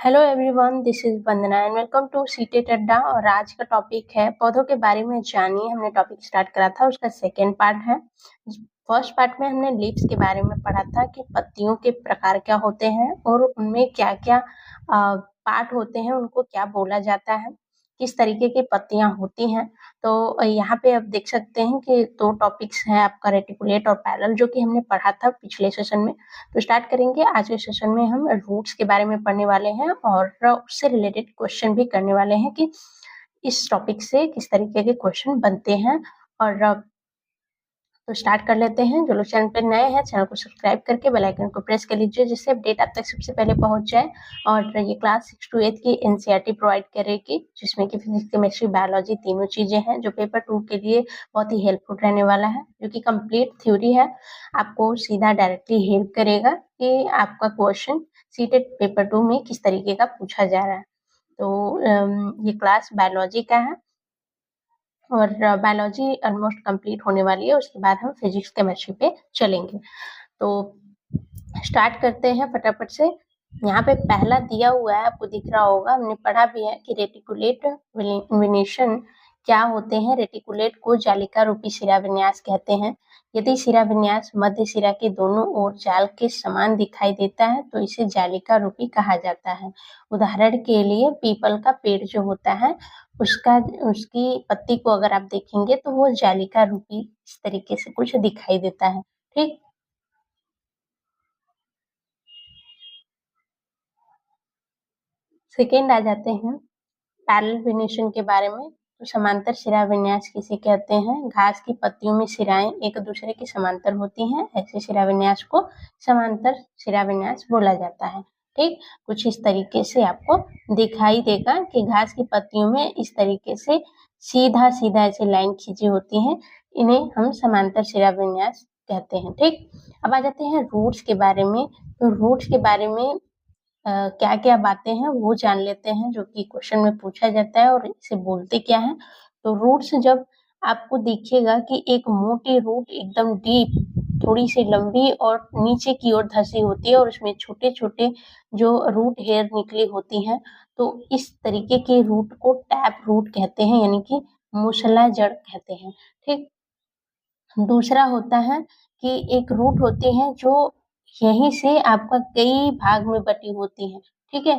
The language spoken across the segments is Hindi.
Hello everyone, this is Vandana and welcome to CTET Adda. और आज का टॉपिक है पौधों के बारे में जानिए। हमने टॉपिक स्टार्ट करा था, उसका सेकेंड पार्ट है। फर्स्ट पार्ट में हमने लीव्स के बारे में पढ़ा था कि पत्तियों के प्रकार क्या होते हैं और उनमें क्या क्या पार्ट होते हैं, उनको क्या बोला जाता है, किस तरीके की पत्तियां होती हैं। तो यहाँ पे आप देख सकते हैं कि दो टॉपिक्स हैं आपका, रेटिकुलेट और पैरेलल, जो कि हमने पढ़ा था पिछले सेशन में। तो स्टार्ट करेंगे। आज के सेशन में हम रूट्स के बारे में पढ़ने वाले हैं और उससे रिलेटेड क्वेश्चन भी करने वाले हैं कि इस टॉपिक से किस तरीके के क्वेश्चन बनते हैं। और तो स्टार्ट कर लेते हैं। जो लोग चैनल पर नए हैं, चैनल को सब्सक्राइब करके बेल आइकन को प्रेस कर लीजिए, जिससे अपडेट आप तक सबसे पहले पहुंच जाए। और ये क्लास 6 to 8 की एनसीईआरटी प्रोवाइड करेगी, जिसमें कि फिजिक्स, केमिस्ट्री, बायोलॉजी तीनों चीजें हैं, जो पेपर 2 के लिए बहुत ही हेल्पफुल रहने वाला है, जो कि कंप्लीट थ्योरी है। आपको सीधा डायरेक्टली हेल्प करेगा कि आपका क्वेश्चन सीटेट पेपर 2 में किस तरीके का पूछा जा रहा है। तो ये क्लास बायोलॉजी का है और बायोलॉजी ऑलमोस्ट कंप्लीट होने वाली है। उसके बाद हम फिजिक्स, केमिस्ट्री पे चलेंगे। तो स्टार्ट करते हैं फटाफट से। यहाँ पे पहला दिया हुआ है, आपको दिख रहा होगा, हमने पढ़ा भी है कि रेटिकुलेट विनिशन क्या होते हैं। रेटिकुलेट को जालिका रूपी शिरा विन्यास कहते हैं। यदि शिरा विन्यास मध्य शिरा के दोनों ओर जाल के समान दिखाई देता है तो इसे जालिका रूपी कहा जाता है। उदाहरण के लिए पीपल का पेड़ जो होता है, उसकी पत्ती को अगर आप देखेंगे तो वो जालिका रूपी इस तरीके से कुछ दिखाई देता है। ठीक, सेकेंड आ जाते हैं पैरेलल विनेशन के बारे में। तो समांतर शिरा विन्यास किसे कहते हैं? घास की पत्तियों में शिराएं एक दूसरे के समांतर होती हैं, ऐसे शिरा विन्यास को समांतर शिरा विन्यास बोला जाता है। ठीक, कुछ इस तरीके से आपको दिखाई देगा कि घास की पत्तियों में इस तरीके से सीधा सीधा ऐसे लाइन खींची होती हैं, इन्हें हम समांतर शिरा विन्यास कहते हैं। ठीक, अब आ जाते हैं रूट्स के बारे में। तो रूट्स के बारे में क्या क्या बातें हैं वो जान लेते हैं, जो कि क्वेश्चन में पूछा जाता है और इसे बोलते क्या है। तो रूट्स, जब आपको दिखेगा कि एक मोटी रूट एकदम डीप, थोड़ी सी लंबी और नीचे की ओर धसी होती है और उसमें छोटे छोटे जो रूट हेयर निकली होती हैं, तो इस तरीके के रूट को टैप रूट कहते हैं, यानी कि मूसला जड़ कहते हैं। ठीक, दूसरा होता है कि एक रूट होती है जो यहीं से आपका कई भाग में बटी होती है। ठीक है,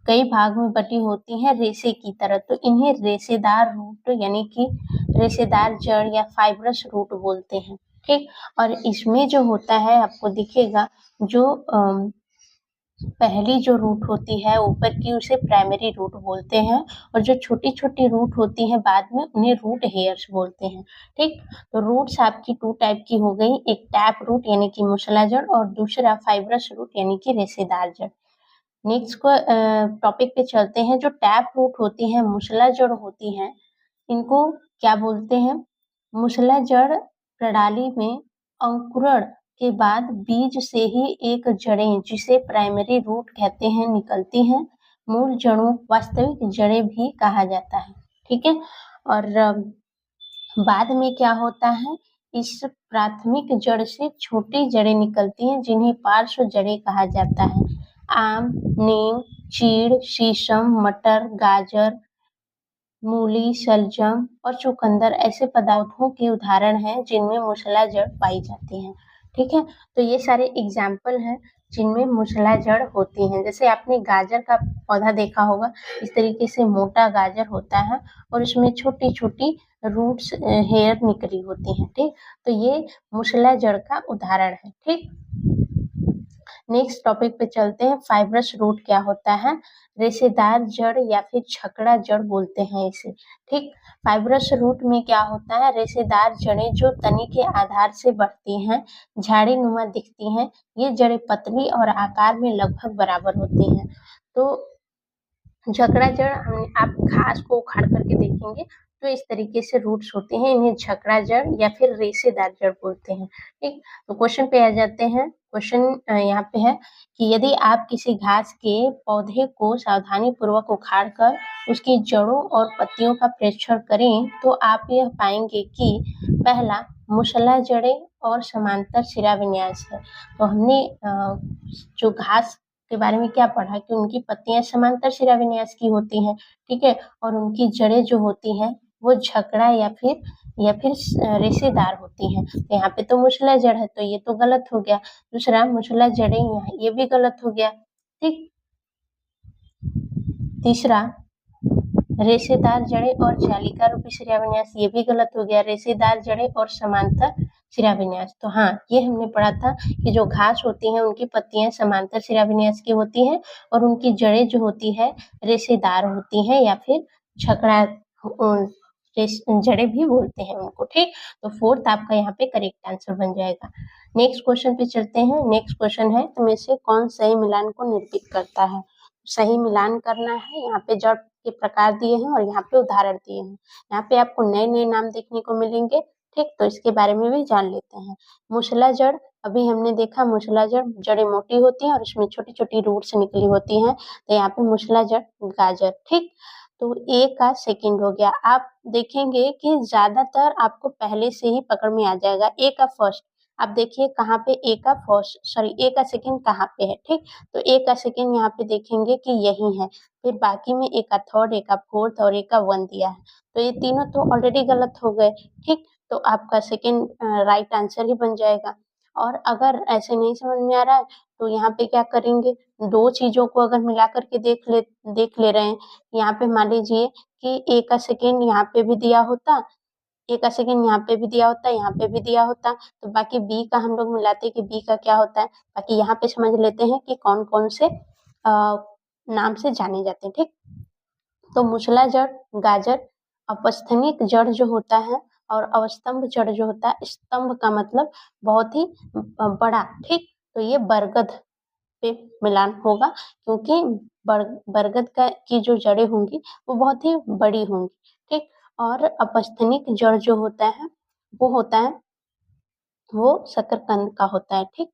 कई भाग में बटी होती है रेशे की तरह, तो इन्हें रेशेदार रूट यानी कि रेशेदार जड़ या फाइब्रस रूट बोलते हैं। ठीक, और इसमें जो होता है आपको दिखेगा, जो पहली जो रूट होती है ऊपर की, उसे प्राइमरी रूट बोलते हैं, और जो छोटी छोटी रूट होती है बाद में, उन्हें रूट हेयर्स बोलते हैं। ठीक, तो रूट्स आपकी टू टाइप की हो गई, एक टैप रूट यानी कि मूसला जड़ और दूसरा फाइब्रस रूट यानी कि रेशेदार जड़। नेक्स्ट को टॉपिक पे चलते हैं। जो टैप रूट होती है, मूसला जड़ होती हैं, इनको क्या बोलते हैं? मूसला जड़ प्रणाली में अंकुरण के बाद बीज से ही एक जड़ें, जिसे प्राइमरी रूट कहते हैं, निकलती हैं। मूल जड़ों वास्तविक जड़ें भी कहा जाता है। ठीक है, और बाद में क्या होता है, इस प्राथमिक जड़ से छोटी जड़ें निकलती हैं, जिन्हें पार्श्व जड़ें कहा जाता है। आम, नीम, चीड़, शीशम, मटर, गाजर, मूली, शलजम और चुकंदर ऐसे पदार्थों के उदाहरण हैं जिनमें मूसला जड़ पाई जाती है। ठीक है, तो ये सारे एग्जाम्पल हैं जिनमें मूसला जड़ होती हैं। जैसे आपने गाजर का पौधा देखा होगा, इस तरीके से मोटा गाजर होता है और उसमें छोटी छोटी रूट्स, हेयर निकली होती हैं। ठीक, तो ये मूसला जड़ का उदाहरण है। ठीक, नेक्स्ट टॉपिक पे चलते हैं। फाइब्रस रूट क्या होता है? रेशेदार जड़ या फिर छकड़ा जड़ बोलते हैं इसे। ठीक, फाइब्रस रूट में क्या होता है? रेशेदार जड़ें जो तने के आधार से बढ़ती हैं, झाड़ी नुमा दिखती हैं। ये जड़ें पतली और आकार में लगभग बराबर होती हैं। तो झकड़ा जड़, हम आप घास को उखाड़ करके देखेंगे तो इस तरीके से रूट्स होते हैं, इन्हें झकड़ा जड़ या फिर रेशेदार जड़ बोलते हैं। ठीक, तो क्वेश्चन पे आ जाते हैं। क्वेश्चन यहाँ पे है कि यदि आप किसी घास के पौधे को सावधानी पूर्वक उखाड़ कर उसकी जड़ों और पत्तियों का परीक्षण करें तो आप यह पाएंगे कि पहला, मूसला जड़ें और समांतर शिरा विन्यास है। तो हमने जो घास के बारे में क्या पढ़ा कि उनकी पत्तियां समांतर शिराविन्यास की होती हैं, ठीक है, और उनकी जड़ें जो होती हैं वो झकड़ा या फिर रेशेदार होती हैं। तो यहाँ पे तो मूसला जड़ है, तो ये तो गलत हो गया। दूसरा मूसला जड़ें यहाँ, ये भी गलत हो गया, ठीक। तीसरा रेशेदार जड़ें और जालिका रूपी शिराविन्यास, ये भी गलत हो गया। रेशेदार जड़ें और समांतर शिराविन्यास, तो हाँ, ये हमने पढ़ा था कि जो घास होती हैं उनकी पत्तियां समांतर शिराविन्यास की होती हैं और उनकी जड़ें जो होती है रेशेदार होती हैं या फिर झकड़ा जड़ें भी बोलते हैं उनको, ठीक। तो फोर्थ आपका यहाँ पे करेक्ट आंसर बन जाएगा। नेक्स्ट क्वेश्चन पे चलते हैं। नेक्स्ट क्वेश्चन है, तो में से कौन सही मिलान को निरूपित करता है? सही मिलान करना है। यहाँ पे जड़ के प्रकार दिए हैं और यहाँ पे उदाहरण दिए हैं। यहाँ पे आपको नए नए नाम देखने को मिलेंगे, ठीक। तो इसके बारे में भी जान लेते हैं। मूसला जड़, अभी हमने देखा मूसला जड़ जड़ें मोटी होती हैं और उसमें छोटी छोटी रूट्स निकली होती हैं, तो यहाँ पे मूसला जड़ गाजर, ठीक। तो ए का सेकंड हो गया। आप देखेंगे कि ज्यादातर आपको पहले से ही पकड़ में आ जाएगा। ए का फर्स्ट, आप देखिए कहाँ पे ए का फर्स्ट, सॉरी ए का सेकंड कहाँ पे है, ठीक। तो ए का सेकंड यहाँ पे देखेंगे कि यही है, फिर बाकी में ए का थर्ड, ए का फोर्थ और ए का वन दिया है, तो ये तीनों तो ऑलरेडी गलत हो गए, ठीक। तो आपका सेकंड राइट आंसर ही बन जाएगा। और अगर ऐसे नहीं समझ में आ रहा है तो यहाँ पे क्या करेंगे, दो चीजों को अगर मिला करके देख ले रहे हैं, यहाँ पे मान लीजिए कि ए का सेकंड यहाँ पे भी दिया होता, ए का सेकंड यहाँ पे भी दिया होता, यहाँ पे भी दिया होता, तो बाकी बी का हम लोग मिलाते कि बी का क्या होता है। बाकी यहाँ पे समझ लेते हैं कि कौन कौन से नाम से जाने जाते हैं, ठीक। तो मूसला जड़ गाजर, अपस्थनिक जड़ जो होता है और अवस्तंभ जड़ जो होता है, स्तंभ का मतलब बहुत ही बड़ा, ठीक। तो ये बरगद पे मिलान होगा क्योंकि बरगद की जो जड़ें होंगी वो बहुत ही बड़ी होंगी, ठीक। और अपस्थनिक जड़ जो होता है वो शकरकंद का होता है, ठीक।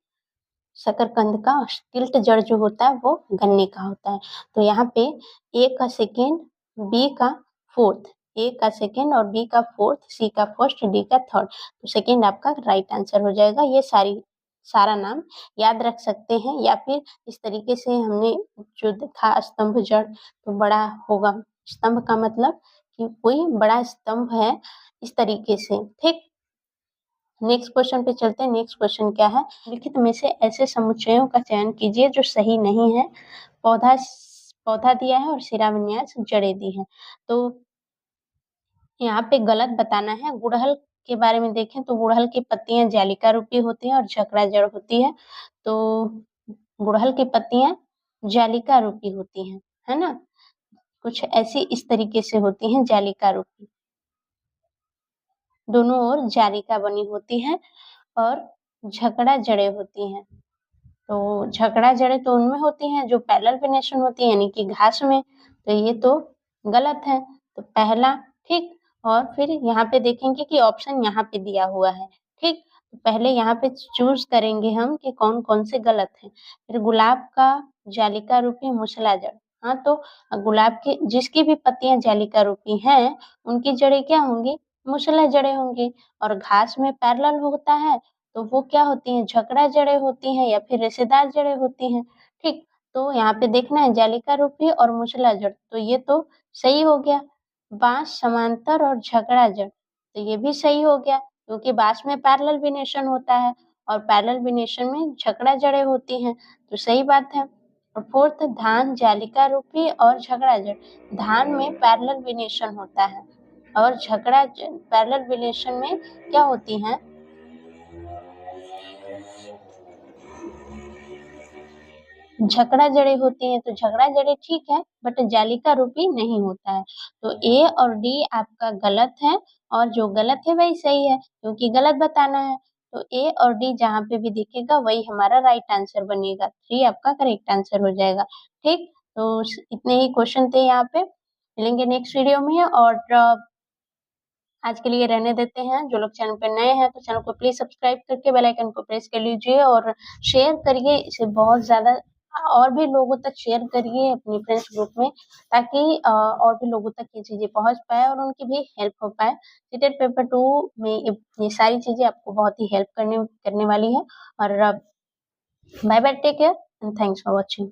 शकरकंद का स्टिल्ट जड़ जो होता है वो गन्ने का होता है। तो यहाँ पे ए का सेकेंड, बी का फोर्थ, ए का सेकेंड और बी का फोर्थ, सी का फर्स्ट, डी का थर्ड, तो सेकेंड आपका राइट आंसर हो जाएगा। ये सारा नाम याद रख सकते हैं या फिर इस तरीके से हमने जो देखा स्तंभ जड़, तो बड़ा होगा, स्तंभ का मतलब कि कोई बड़ा स्तंभ है, इस तरीके से, ठीक। नेक्स्ट क्वेश्चन पे चलते हैं। नेक्स्ट क्वेश्चन क्या है, लिखित में से ऐसे समुच्चयों का चयन कीजिए जो सही नहीं है। पौधा दिया है और शिराविन्यास जड़ें दी है। तो यहाँ पे गलत बताना है। गुड़हल के बारे में देखें तो गुड़हल की पत्तियां जालिका रूपी होती हैं और झकड़ा जड़ होती है। तो गुड़हल की पत्तियां जालिका रूपी होती हैं, है ना, कुछ ऐसी इस तरीके से होती हैं जालिका रूपी, दोनों ओर जालिका बनी होती है और झकड़ा जड़ें होती हैं। तो झकड़ा जड़ें तो उनमें होती हैं जो पैरेलल वेनेशन होती है, यानी कि घास में, तो ये तो गलत है। तो पहला, ठीक। और फिर यहाँ पे देखेंगे कि ऑप्शन यहाँ पे दिया हुआ है, ठीक। तो पहले यहाँ पे चूज करेंगे हम कि कौन कौन से गलत है। फिर गुलाब का जालिका रूपी मूसला जड़, हाँ, तो गुलाब की जिसकी भी पत्तियां जालिका रूपी हैं उनकी जड़ें क्या होंगी, मूसला जड़ें होंगी। और घास में पैरेलल होता है तो वो क्या होती हैं, झकड़ा जड़ें होती हैं या फिर रेशेदार जड़ें होती हैं, ठीक। तो यहाँ पे देखना है जालिका रूपी और मूसला जड़, तो ये तो सही हो गया। बांस समांतर और झकड़ा जड़, तो ये भी सही हो गया क्योंकि बांस में पैरेलल वेनेशन होता है और पैरेलल वेनेशन में झकड़ा जड़ें होती हैं, तो सही बात है। और फोर्थ, धान जालिका रूपी और झकड़ा जड़, धान में पैरेलल वेनेशन होता है और झकड़ा पैरेलल वेनेशन में क्या होती हैं, झकड़ा जड़ें होती हैं। तो झकड़ा जड़ें ठीक है बट जालिका रूपी नहीं होता है। तो ए और डी आपका गलत है और जो गलत है वही सही है क्योंकि गलत बताना है। तो ए और डी जहाँ पे भी दिखेगा वही हमारा राइट आंसर बनेगा, 3 आपका करेक्ट आंसर हो जाएगा, ठीक। तो इतने ही क्वेश्चन थे यहाँ पे, मिलेंगे नेक्स्ट वीडियो में। और आज के लिए रहने देते हैं। जो लोग चैनल पे नए हैं तो चैनल को प्लीज सब्सक्राइब करके बेल आइकन को प्रेस कर लीजिए और शेयर करिए इसे बहुत ज्यादा, और भी लोगों तक शेयर करिए अपनी फ्रेंड्स ग्रुप में, ताकि और भी लोगों तक ये चीजें पहुंच पाए और उनकी भी हेल्प हो पाए। सीटेट पेपर 2 में ये सारी चीजें आपको बहुत ही हेल्प करने वाली है। और bye bye, take care and thanks for watching.